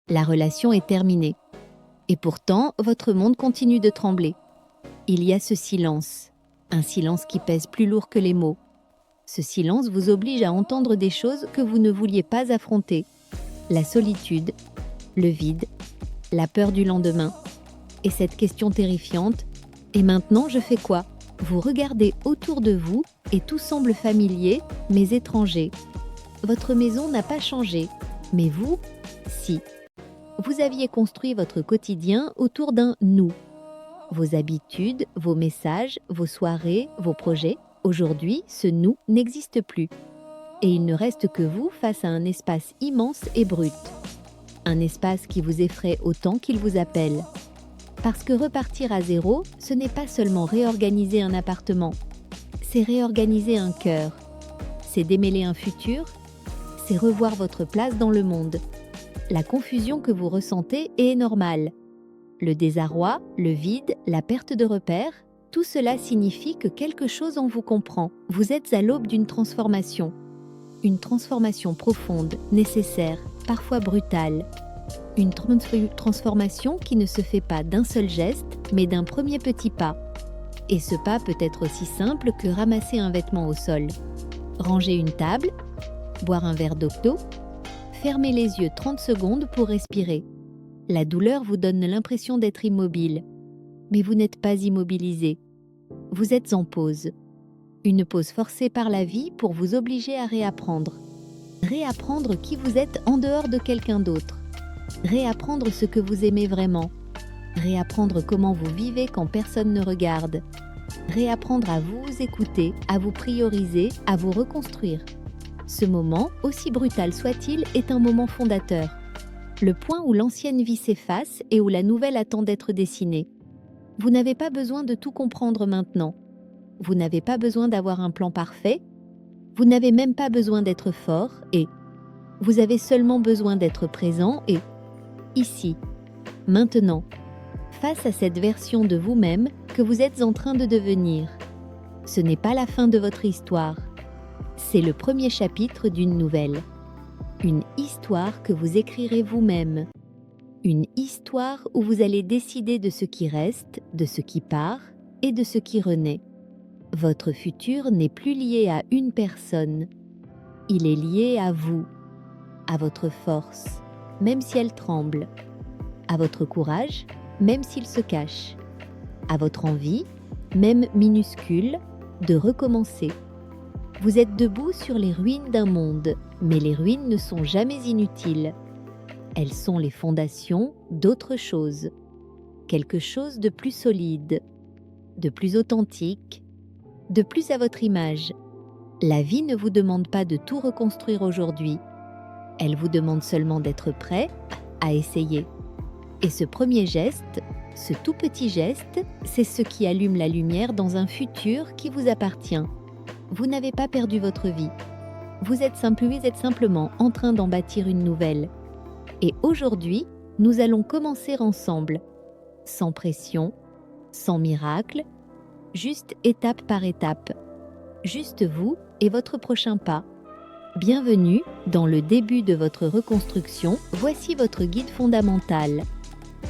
La relation est terminée. Et pourtant, votre monde continue de trembler. Il y a ce silence, un silence qui pèse plus lourd que les mots. Ce silence vous oblige à entendre des choses que vous ne vouliez pas affronter. La solitude, le vide, la peur du lendemain. Et cette question terrifiante, et maintenant je fais quoi ? Vous regardez autour de vous et tout semble familier, mais étranger. Votre maison n'a pas changé, mais vous, si. Vous aviez construit votre quotidien autour d'un « nous ». Vos habitudes, vos messages, vos soirées, vos projets, aujourd'hui, ce « nous » n'existe plus. Et il ne reste que vous face à un espace immense et brut. Un espace qui vous effraie autant qu'il vous appelle. Parce que repartir à zéro, ce n'est pas seulement réorganiser un appartement, c'est réorganiser un cœur, c'est démêler un futur, c'est revoir votre place dans le monde. La confusion que vous ressentez est normale. Le désarroi, le vide, la perte de repères, tout cela signifie que quelque chose en vous comprend. Vous êtes à l'aube d'une transformation. Une transformation profonde, nécessaire, parfois brutale. Une transformation qui ne se fait pas d'un seul geste, mais d'un premier petit pas. Et ce pas peut être aussi simple que ramasser un vêtement au sol, ranger une table, boire un verre d'eau, fermer les yeux 30 secondes pour respirer. La douleur vous donne l'impression d'être immobile, mais vous n'êtes pas immobilisé. Vous êtes en pause. Une pause forcée par la vie pour vous obliger à réapprendre. Réapprendre qui vous êtes en dehors de quelqu'un d'autre. Réapprendre ce que vous aimez vraiment. Réapprendre comment vous vivez quand personne ne regarde. Réapprendre à vous écouter, à vous prioriser, à vous reconstruire. Ce moment, aussi brutal soit-il, est un moment fondateur. Le point où l'ancienne vie s'efface et où la nouvelle attend d'être dessinée. Vous n'avez pas besoin de tout comprendre maintenant. Vous n'avez pas besoin d'avoir un plan parfait. Vous n'avez même pas besoin d'être fort et vous avez seulement besoin d'être présent et ici, maintenant, face à cette version de vous-même que vous êtes en train de devenir. Ce n'est pas la fin de votre histoire. C'est le premier chapitre d'une nouvelle. Une histoire que vous écrirez vous-même. Une histoire où vous allez décider de ce qui reste, de ce qui part et de ce qui renaît. Votre futur n'est plus lié à une personne. Il est lié à vous, à votre force, même si elle tremble, à votre courage, même s'il se cache, à votre envie, même minuscule, de recommencer. Vous êtes debout sur les ruines d'un monde, mais les ruines ne sont jamais inutiles. Elles sont les fondations d'autre chose. Quelque chose de plus solide, de plus authentique, de plus à votre image. La vie ne vous demande pas de tout reconstruire aujourd'hui. Elle vous demande seulement d'être prêt à essayer. Et ce premier geste, ce tout petit geste, c'est ce qui allume la lumière dans un futur qui vous appartient. Vous n'avez pas perdu votre vie. Vous êtes simplement en train d'en bâtir une nouvelle. Et aujourd'hui, nous allons commencer ensemble. Sans pression, sans miracle, juste étape par étape. Juste vous et votre prochain pas. Bienvenue dans le début de votre reconstruction. Voici votre guide fondamental.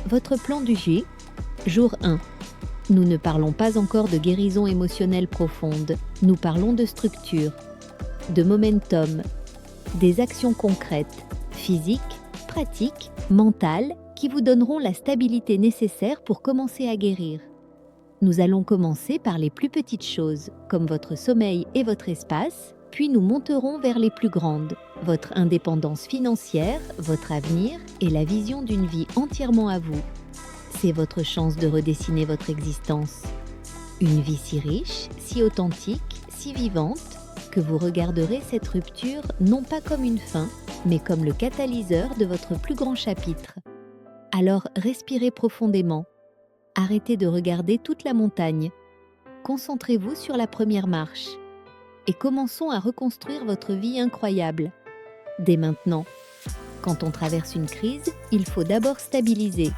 Votre plan du J, jour 1. Nous ne parlons pas encore de guérison émotionnelle profonde. Nous parlons de structure, de momentum, des actions concrètes, physiques, pratiques, mentales, qui vous donneront la stabilité nécessaire pour commencer à guérir. Nous allons commencer par les plus petites choses, comme votre sommeil et votre espace, puis nous monterons vers les plus grandes, votre indépendance financière, votre avenir et la vision d'une vie entièrement à vous. C'est votre chance de redessiner votre existence. Une vie si riche, si authentique, si vivante, que vous regarderez cette rupture non pas comme une fin, mais comme le catalyseur de votre plus grand chapitre. Alors respirez profondément. Arrêtez de regarder toute la montagne. Concentrez-vous sur la première marche. Et commençons à reconstruire votre vie incroyable. Dès maintenant. Quand on traverse une crise, il faut d'abord stabiliser.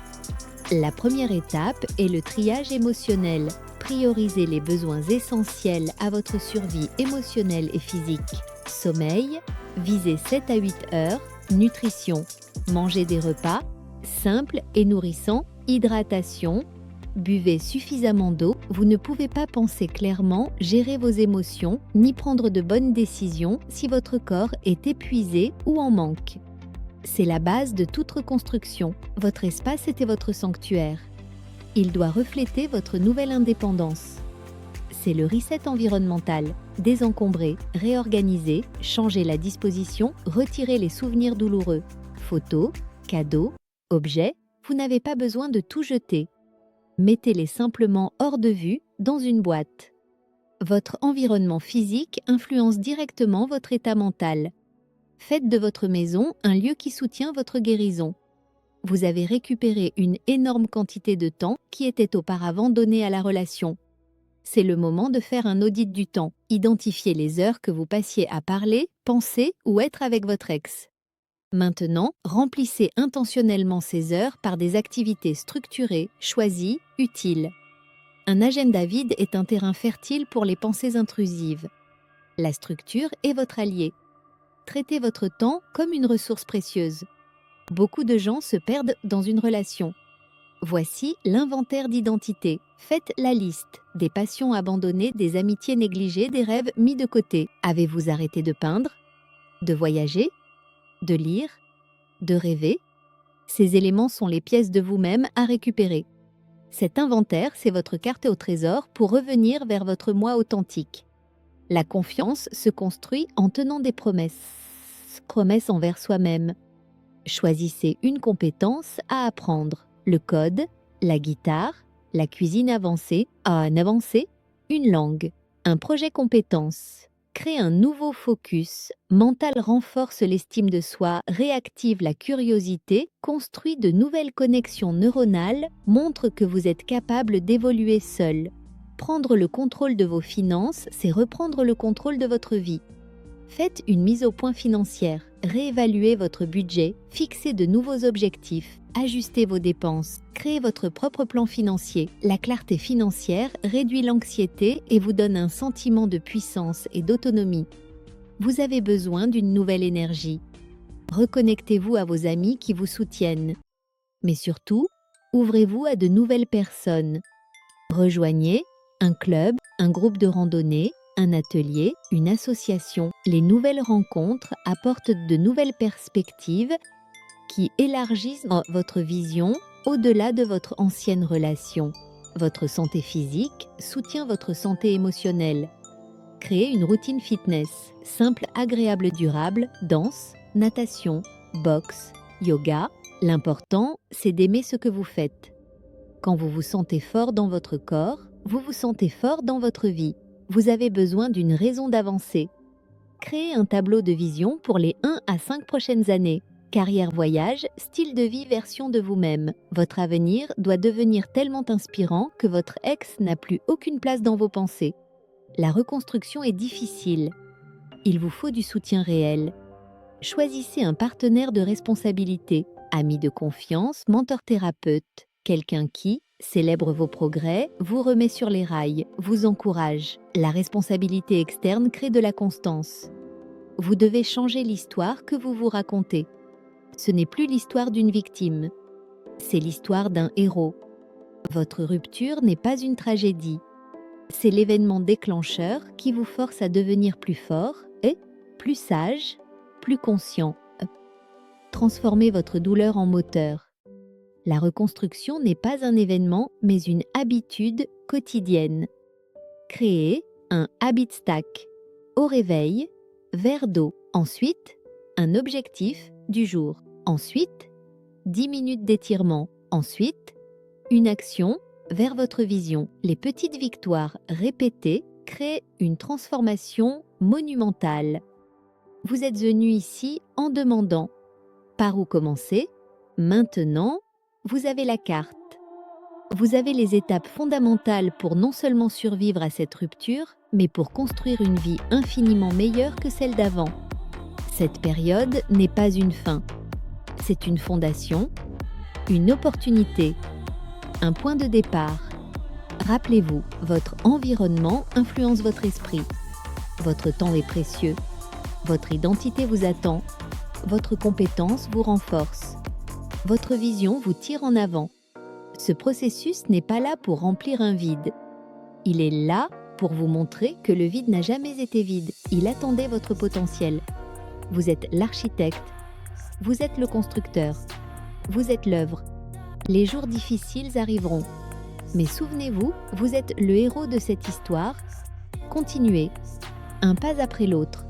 La première étape est le triage émotionnel. Priorisez les besoins essentiels à votre survie émotionnelle et physique. Sommeil, visez 7 à 8 heures, Nutrition. Mangez des repas simples et nourrissants. Hydratation. Buvez suffisamment d'eau. Vous ne pouvez pas penser clairement, gérer vos émotions, ni prendre de bonnes décisions si votre corps est épuisé ou en manque. C'est la base de toute reconstruction. Votre espace était votre sanctuaire. Il doit refléter votre nouvelle indépendance. C'est le reset environnemental. Désencombrer, réorganiser, changer la disposition, retirer les souvenirs douloureux. Photos, cadeaux, objets, vous n'avez pas besoin de tout jeter. Mettez-les simplement hors de vue dans une boîte. Votre environnement physique influence directement votre état mental. Faites de votre maison un lieu qui soutient votre guérison. Vous avez récupéré une énorme quantité de temps qui était auparavant donné à la relation. C'est le moment de faire un audit du temps. Identifiez les heures que vous passiez à parler, penser ou être avec votre ex. Maintenant, remplissez intentionnellement ces heures par des activités structurées, choisies, utiles. Un agenda vide est un terrain fertile pour les pensées intrusives. La structure est votre allié. Traitez votre temps comme une ressource précieuse. Beaucoup de gens se perdent dans une relation. Voici l'inventaire d'identité. Faites la liste des passions abandonnées, des amitiés négligées, des rêves mis de côté. Avez-vous arrêté de peindre, de voyager, de lire, de rêver? Ces éléments sont les pièces de vous-même à récupérer. Cet inventaire, c'est votre carte au trésor pour revenir vers votre moi authentique. La confiance se construit en tenant des promesses. Promesses envers soi-même. Choisissez une compétence à apprendre. Le code, la guitare, la cuisine avancée, une langue. Un projet compétence. Crée un nouveau focus. Mental renforce l'estime de soi, réactive la curiosité, construit de nouvelles connexions neuronales, montre que vous êtes capable d'évoluer seul. Prendre le contrôle de vos finances, c'est reprendre le contrôle de votre vie. Faites une mise au point financière, réévaluez votre budget, fixez de nouveaux objectifs, ajustez vos dépenses, créez votre propre plan financier. La clarté financière réduit l'anxiété et vous donne un sentiment de puissance et d'autonomie. Vous avez besoin d'une nouvelle énergie. Reconnectez-vous à vos amis qui vous soutiennent. Mais surtout, ouvrez-vous à de nouvelles personnes. Rejoignez un club, un groupe de randonnée, un atelier, une association. Les nouvelles rencontres apportent de nouvelles perspectives qui élargissent votre vision au-delà de votre ancienne relation. Votre santé physique soutient votre santé émotionnelle. Créez une routine fitness, simple, agréable, durable, danse, natation, boxe, yoga. L'important, c'est d'aimer ce que vous faites. Quand vous vous sentez fort dans votre corps, vous vous sentez fort dans votre vie. Vous avez besoin d'une raison d'avancer. Créez un tableau de vision pour les 1 à 5 prochaines années. Carrière, voyage, style de vie, version de vous-même. Votre avenir doit devenir tellement inspirant que votre ex n'a plus aucune place dans vos pensées. La reconstruction est difficile. Il vous faut du soutien réel. Choisissez un partenaire de responsabilité, ami de confiance, mentor-thérapeute, quelqu'un qui célèbre vos progrès, vous remet sur les rails, vous encourage. La responsabilité externe crée de la constance. Vous devez changer l'histoire que vous vous racontez. Ce n'est plus l'histoire d'une victime, c'est l'histoire d'un héros. Votre rupture n'est pas une tragédie. C'est l'événement déclencheur qui vous force à devenir plus fort et plus sage, plus conscient. Transformez votre douleur en moteur. La reconstruction n'est pas un événement, mais une habitude quotidienne. Créez un habit stack. Au réveil, verre d'eau. Ensuite, un objectif du jour. Ensuite, 10 minutes d'étirement. Ensuite, une action vers votre vision. Les petites victoires répétées créent une transformation monumentale. Vous êtes venu ici en demandant par où commencer. Maintenant, vous avez la carte. Vous avez les étapes fondamentales pour non seulement survivre à cette rupture, mais pour construire une vie infiniment meilleure que celle d'avant. Cette période n'est pas une fin. C'est une fondation, une opportunité, un point de départ. Rappelez-vous, votre environnement influence votre esprit. Votre temps est précieux. Votre identité vous attend. votre compétence vous renforce. Votre vision vous tire en avant. Ce processus n'est pas là pour remplir un vide. Il est là pour vous montrer que le vide n'a jamais été vide. Il attendait votre potentiel. Vous êtes l'architecte. Vous êtes le constructeur. Vous êtes l'œuvre. Les jours difficiles arriveront. Mais souvenez-vous, vous êtes le héros de cette histoire. Continuez, un pas après l'autre,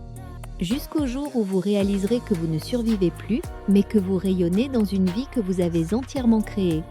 jusqu'au jour où vous réaliserez que vous ne survivez plus, mais que vous rayonnez dans une vie que vous avez entièrement créée.